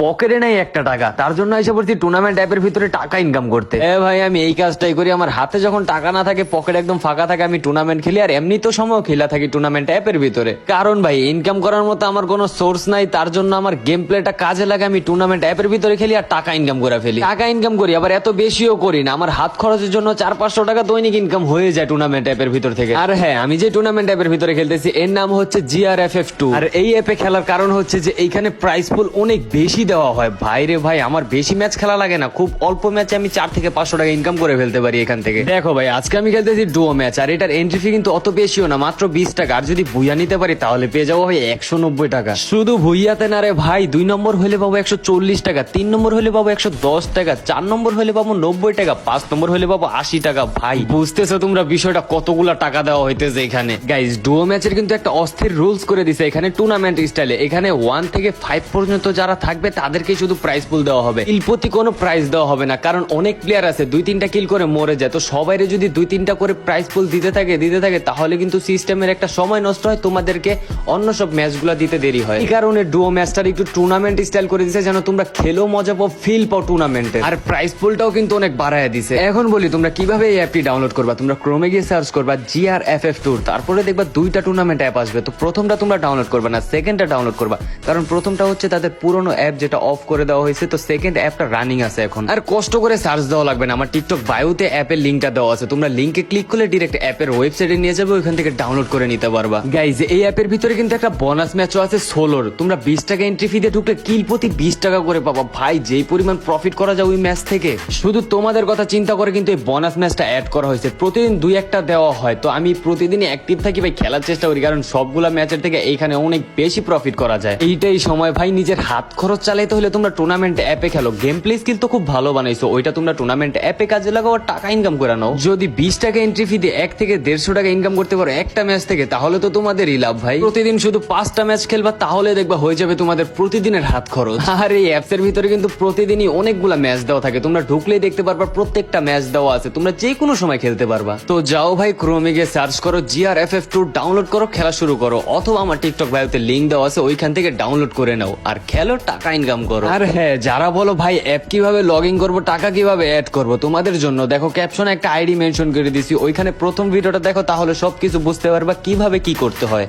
পকেটে নাই একটা টাকা, তার জন্য এসে পড়ছি টুর্নামেন্ট অ্যাপের ভিতরে টাকা ইনকাম করতে। ভাই আমি এই কাজটাই করি, আমার হাতে যখন টাকা না থাকে, পকেট একদম ফাঁকা থাকে, আমি টুর্নামেন্ট খেলি। আর এমনি তো সময় খেলা থাকি টুর্নামেন্ট অ্যাপের ভিতরে, কারণ ভাই ইনকাম করার মতো আমার কোনো সোর্স নাই। তার জন্য আমার গেম প্লেটা কাজে লাগে, আমি টুর্নামেন্ট অ্যাপের ভিতরে খেলি আর টাকা ইনকাম করে ফেলি। টাকা ইনকাম করি, আবার এত বেশিও করি না, আমার হাত খরচের জন্য 400-500 টাকা দৈনিক ইনকাম হয়ে যায় টুর্নামেন্ট অ্যাপের ভিতর থেকে। আর হ্যাঁ, আমি যে টুর্নামেন্ট অ্যাপের ভিতরে খেলতেছি এর নাম হচ্ছে GRFF2। আর এই অ্যাপে খেলার কারণ হচ্ছে যে এইখানে প্রাইস পুল অনেক বেশি দেওয়া হয়। ভাই রে ভাই, আমার বেশি ম্যাচ খেলা লাগে না, খুব অল্প ম্যাচে আমি 4 থেকে 500 টাকা ইনকাম করে ফেলতে পারি এখান থেকে। দেখো ভাই, আজকে আমি খেলতেছি ডুও ম্যাচ, আর এটার এন্ট্রি ফি কিন্তু অত বেশিও না, মাত্র 20 টাকা। আর যদি ভুইয়া নিতে পারি তাহলে পেয়ে যাবো ভাই 190 টাকা। শুধু ভুইয়াতে না রে ভাই, 2 নম্বর হলে পাবো 140 টাকা, 3 নম্বর হলে পাবো 110 টাকা, 4 নম্বর হলে পাবো 90 টাকা, 5 নম্বর হলে পাবো 80 টাকা। ভাই বুঝতেছো তোমরা বিষয়টা, কতগুলা টাকা দেওয়া হইতেছে এখানে। গাইজ, ডুও ম্যাচের কিন্তু একটা অস্থির রুলস করে দিছে এখানে টুর্নামেন্ট স্টাইলে। এখানে 1 থেকে 5 পর্যন্ত যারা থাকবে তাদেরকে শুধু প্রাইজ পুল দেওয়া হবে, কিল প্রতি কোনো প্রাইজ দেওয়া হবে না। কারণ অনেক প্লেয়ার আছে 2-3টা কিল করে মরে যায়, তো সবাইরে যদি 2-3টা করে প্রাইজ পুল দিতে থাকে তাহলে কিন্তু সিস্টেমের একটা সময় নষ্ট হয়, তোমাদেরকে অন্য সব ম্যাচগুলো দিতে দেরি হয়। এই কারণে ডুও ম্যাচটার একটু টুর্নামেন্ট স্টাইল করে দিছে, যেন তোমরা খেলেও মজা পাও, ফিল পাও টুর্নামেন্টের। আর প্রাইজ পুলটাও কিন্তু অনেক বাড়ায় দিছে। এখন বলি তোমরা কিভাবে এই অ্যাপটি ডাউনলোড করবা। তোমরা ক্রোমে গিয়ে সার্চ করবা GRFF2, তারপরে দেখবা 2টা টুর্নামেন্ট অ্যাপ আসবে। তো প্রথমটা তোমরা ডাউনলোড করবা না, সেকেন্ডটা ডাউনলোড করবা, কারণ প্রথমটা হচ্ছে তাদের পুরনো অ্যাপ যেটা অফ করে দেওয়া হয়েছে, তো সেকেন্ড অ্যাপটা রানিং আছে এখন। আর কষ্ট করে সার্চ দেওয়া লাগবে না, আমার টিকটক বায়োতে অ্যাপের লিঙ্কটা দেওয়া আছে, তোমরা লিঙ্কে ক্লিক করলে ডিরেক্ট অ্যাপের ওয়েবসাইটে নিয়ে যাবে, ওইখান থেকে ডাউনলোড করে নিতে পারবা। গাইজ, এই অ্যাপের ভিতরে কিন্তু একটা বোনাস ম্যাচও আছে সোলোর। তোমরা 20 টাকা এন্ট্রি ফি দিয়ে ঢুকলে কিল প্রতি 20 টাকা করে পাবা। ভাই যেই পরিমাণ প্রফিট করা যায় ওই ম্যাচ থেকে, শুধু তোমাদের কথা চিন্তা করে কিন্তু এই বোনাস ম্যাচটা অ্যাড করা হয়েছে। প্রতিদিন 2-1টা দেওয়া হয়, তো আমি প্রতিদিনই অ্যাক্টিভ থাকি ভাই, খেলার চেষ্টা করি, কারণ সবগুলা ম্যাচের থেকে এইখানে অনেক বেশি প্রফিট করা যায়। এইটাই সময় ভাই, নিজের হাত খরচ চালাইতে হলে তোমরা টুর্নামেন্ট অ্যাপে খেলো। গেম প্লে স্কিল তো খুব ভালো বানাইছো, ওইটা তোমরা টুর্নামেন্ট অ্যাপে কাজে লাগাও আর টাকা ইনকাম করে নাও। যদি 20 টাকা এন্ট্রি ফি দিয়ে 1 থেকে 150 টাকা ইনকাম করতে পারো একটা ম্যাচ থেকে, তাহলে তো তোমাদেরই লাভ ভাই। প্রতিদিন শুধু 5টা ম্যাচ খেলবা, তাহলে দেখবা হয়ে যাবে তোমাদের প্রতিদিনের হাত খরচ। আর এই অ্যাপস এর ভিতরে কিন্তু প্রতিদিনই অনেকগুলা ম্যাচ দেওয়া থাকে, তোমরা ঢুকলেই দেখতে পারবা প্রত্যেকটা ম্যাচ দেওয়া আছে, তোমরা যে কোনো সময় খেলতে পারবা। তো যাও ভাই, ক্রোমে গিয়ে সার্চ করো GRFF2, ডাউনলোড করো, খেলা শুরু করো, অথবা আমার টিকটক বায়োতে লিঙ্ক দেওয়া আছে, ওইখান থেকে ডাউনলোড করে নাও আর খেলো, টাকা ইনকাম করো। আর হ্যাঁ, যারা বলো ভাই অ্যাপ কিভাবে লগ ইন করবো, টাকা কিভাবে অ্যাড করবো, তোমাদের জন্য দেখো ক্যাপশনে একটা আইডি মেনশন করে দিছি, ওইখানে প্রথম ভিডিওটা দেখো, তাহলে সবকিছু বুঝতে পারবা কিভাবে কি করতে হয়।